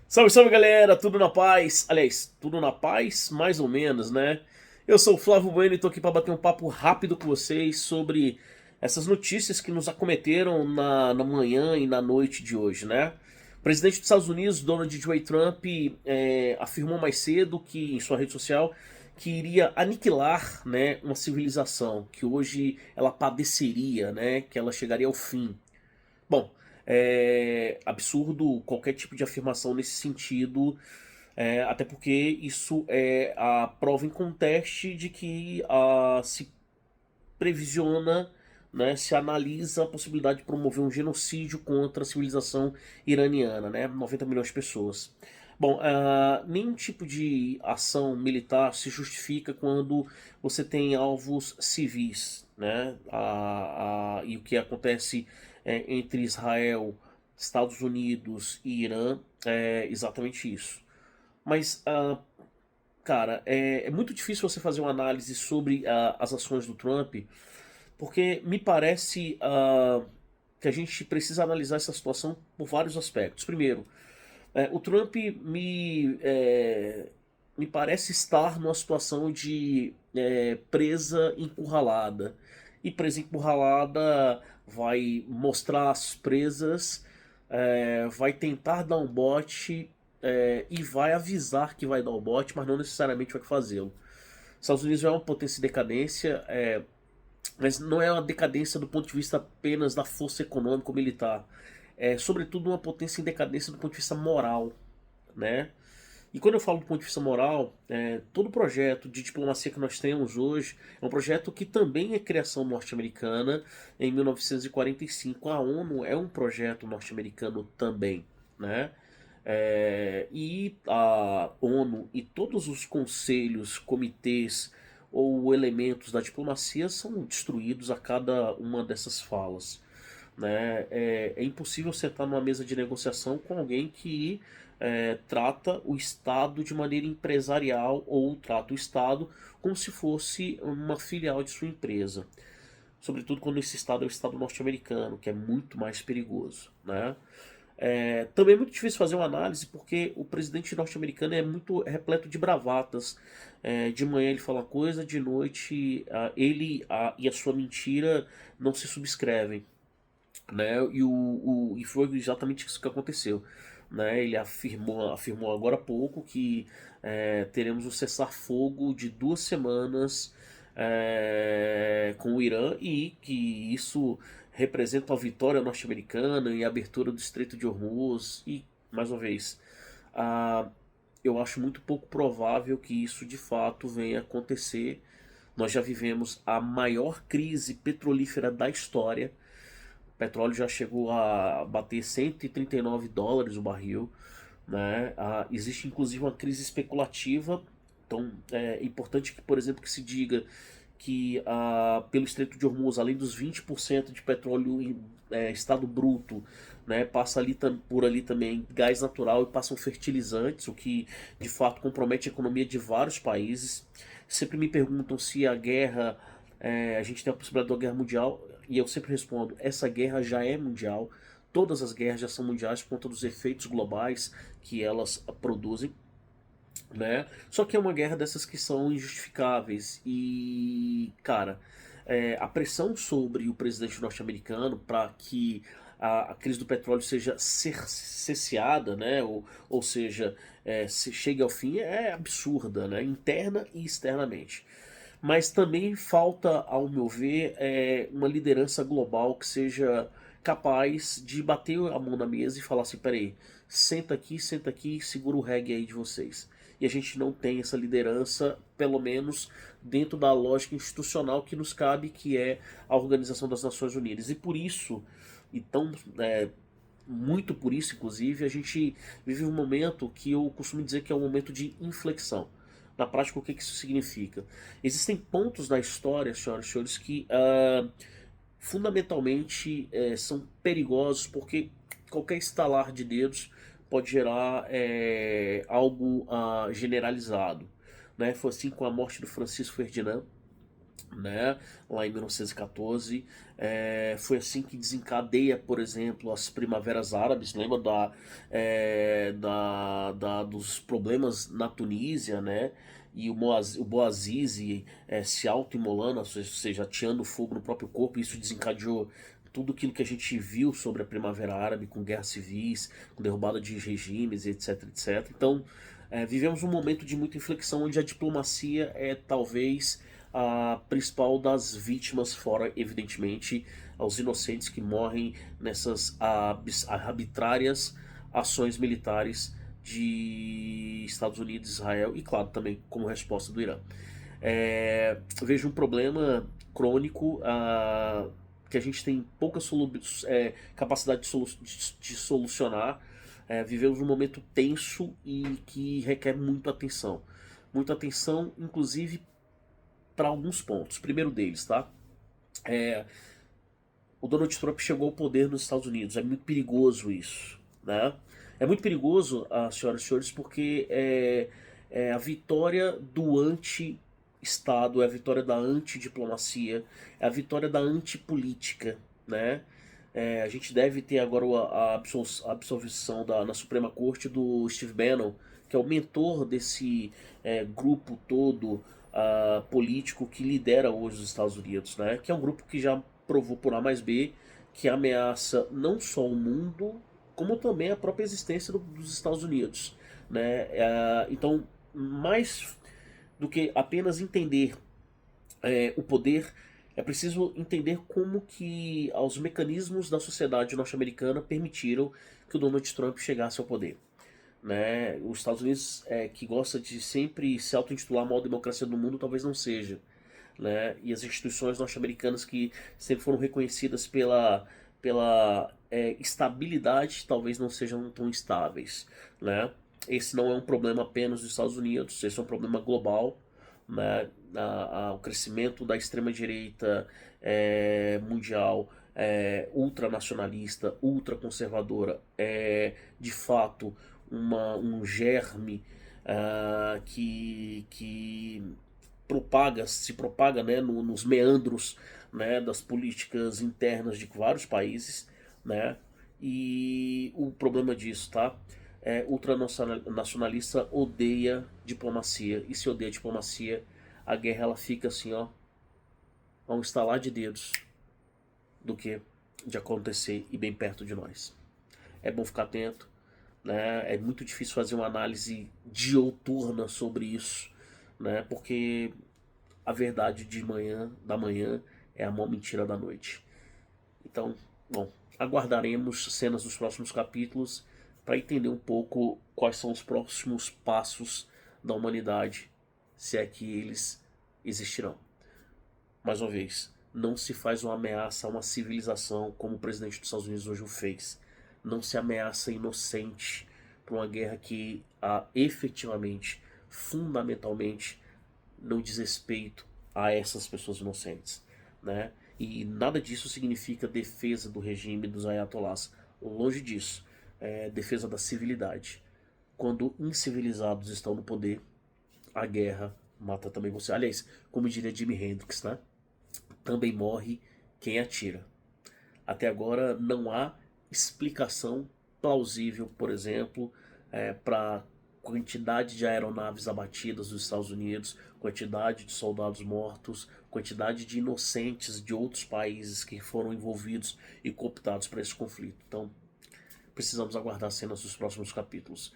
Salve, salve galera, tudo na paz? Aliás, tudo na paz? Mais ou menos, né? Eu sou o Flávio Bueno e tô aqui para bater um papo rápido com vocês sobre essas notícias que nos acometeram na manhã e na noite de hoje, né? O presidente dos Estados Unidos, Donald J. Trump, afirmou mais cedo que em sua rede social que iria aniquilar, né, uma civilização que hoje ela padeceria, né, que ela chegaria ao fim. Bom, é absurdo qualquer tipo de afirmação nesse sentido, até porque isso é a prova inconteste de que se previsiona, né, se analisa a possibilidade de promover um genocídio contra a civilização iraniana, né, 90 milhões de pessoas. Bom, nenhum tipo de ação militar se justifica quando você tem alvos civis, né? E o que acontece entre Israel, Estados Unidos e Irã é exatamente isso. Mas, cara, é muito difícil você fazer uma análise sobre as ações do Trump, porque me parece que a gente precisa analisar essa situação por vários aspectos. Primeiro, o Trump me parece estar numa situação de presa encurralada. E presa encurralada vai mostrar as presas, vai tentar dar um bote e vai avisar que vai dar o bote, mas não necessariamente vai fazê-lo. Estados Unidos é uma potência em decadência, mas não é uma decadência do ponto de vista apenas da força econômica ou militar. É, sobretudo, uma potência em decadência do ponto de vista moral, né? E quando eu falo do ponto de vista moral, todo projeto de diplomacia que nós temos hoje é um projeto que também é criação norte-americana em 1945. A ONU é um projeto norte-americano também, né? E a ONU e todos os conselhos, comitês ou elementos da diplomacia são destruídos a cada uma dessas falas, né? É impossível sentar numa mesa de negociação com alguém que trata o Estado de maneira empresarial ou trata o Estado como se fosse uma filial de sua empresa. Sobretudo quando esse Estado é o Estado norte-americano, que é muito mais perigoso, né? Também é muito difícil fazer uma análise porque o presidente norte-americano é muito repleto de bravatas. De manhã ele fala uma coisa, de noite ele e a sua mentira não se subscrevem, né? E foi exatamente isso que aconteceu, né? Ele afirmou agora há pouco que teremos um cessar-fogo de 2 semanas com o Irã e que isso representa uma vitória norte-americana e a abertura do Estreito de Hormuz e, mais uma vez, ah, eu acho muito pouco provável que isso de fato venha a acontecer. Nós já vivemos a maior crise petrolífera da história. O petróleo já chegou a bater US$ 139 o barril, né? Existe inclusive uma crise especulativa. Então é importante que, por exemplo, que se diga que pelo Estreito de Hormuz, além dos 20% de petróleo em estado bruto, né, passa ali por ali também gás natural e passam fertilizantes, o que de fato compromete a economia de vários países. Sempre me perguntam se a guerra, a gente tem a possibilidade de uma guerra mundial, e eu sempre respondo, essa guerra já é mundial, todas as guerras já são mundiais por conta dos efeitos globais que elas produzem, né? Só que é uma guerra dessas que são injustificáveis e, cara, a pressão sobre o presidente norte-americano para que a crise do petróleo seja cesseada, né? Ou seja, se chegue ao fim é absurda, né? Interna e externamente. Mas também falta, ao meu ver, uma liderança global que seja capaz de bater a mão na mesa e falar assim: peraí, senta aqui, segura o reggae aí de vocês. E a gente não tem essa liderança, pelo menos dentro da lógica institucional que nos cabe, que é a Organização das Nações Unidas. E por isso, então, muito por isso, inclusive, a gente vive um momento que eu costumo dizer que é um momento de inflexão. Na prática, o que isso significa? Existem pontos na história, senhoras e senhores, que fundamentalmente são perigosos porque qualquer estalar de dedos pode gerar algo generalizado. Né? Foi assim com a morte do Francisco Ferdinand, né, lá em 1914. Foi assim que desencadeia, por exemplo, as primaveras árabes. Lembra dos problemas na Tunísia, né? E o Bouazizi se auto-imolando, ou seja, ateando fogo no próprio corpo. Isso desencadeou tudo aquilo que a gente viu sobre a Primavera Árabe, com guerras civis, com derrubada de regimes, etc, etc. Então, vivemos um momento de muita inflexão onde a diplomacia é talvez a principal das vítimas, fora, evidentemente, aos inocentes que morrem nessas arbitrárias ações militares de Estados Unidos, Israel e, claro, também como resposta do Irã. Vejo um problema crônico que a gente tem pouca capacidade de solucionar. Vivemos um momento tenso e que requer muita atenção. Muita atenção, inclusive, para alguns pontos. Primeiro deles, tá? O Donald Trump chegou ao poder nos Estados Unidos. É muito perigoso isso, né? É muito perigoso, senhoras e senhores, porque é a vitória do anti-Estado, é a vitória da antidiplomacia, é a vitória da antipolítica, né? A gente deve ter agora a absolvição na Suprema Corte do Steve Bannon, que é o mentor desse grupo todo político que lidera hoje os Estados Unidos, né? Que é um grupo que já provou por A mais B que ameaça não só o mundo, como também a própria existência dos Estados Unidos, né? Então, mais do que apenas entender o poder, é preciso entender como que os mecanismos da sociedade norte-americana permitiram que o Donald Trump chegasse ao poder. Né? Os Estados Unidos, que gosta de sempre se auto-intitular a maior democracia do mundo, talvez não seja. Né? E as instituições norte-americanas que sempre foram reconhecidas pela estabilidade, talvez não sejam tão estáveis. Né? Esse não é um problema apenas dos Estados Unidos, esse é um problema global. Né? O crescimento da extrema-direita mundial, ultranacionalista, ultraconservadora, é de fato um germe que se propaga, né, nos meandros, né, das políticas internas de vários países, né? E o problema disso, tá? Ultranacionalista odeia diplomacia, e se odeia diplomacia, a guerra ela fica assim, ó, a um estalar de dedos do que de acontecer e bem perto de nós. É bom ficar atento, né? É muito difícil fazer uma análise diuturna sobre isso, né? Porque a verdade da manhã é a maior mentira da noite. Então, bom, aguardaremos cenas dos próximos capítulos para entender um pouco quais são os próximos passos da humanidade, se é que eles existirão. Mais uma vez, não se faz uma ameaça a uma civilização como o presidente dos Estados Unidos hoje o fez. Não se ameaça inocente para uma guerra que efetivamente, fundamentalmente, não diz respeito a essas pessoas inocentes, né? E nada disso significa defesa do regime dos ayatollahs. Longe disso. Defesa da civilidade. Quando incivilizados estão no poder, a guerra mata também você. Aliás, como diria Jimi Hendrix, né? Também morre quem atira. Até agora não há explicação plausível, por exemplo, para quantidade de aeronaves abatidas dos Estados Unidos, quantidade de soldados mortos, quantidade de inocentes de outros países que foram envolvidos e cooptados para esse conflito. Então, precisamos aguardar cenas dos próximos capítulos.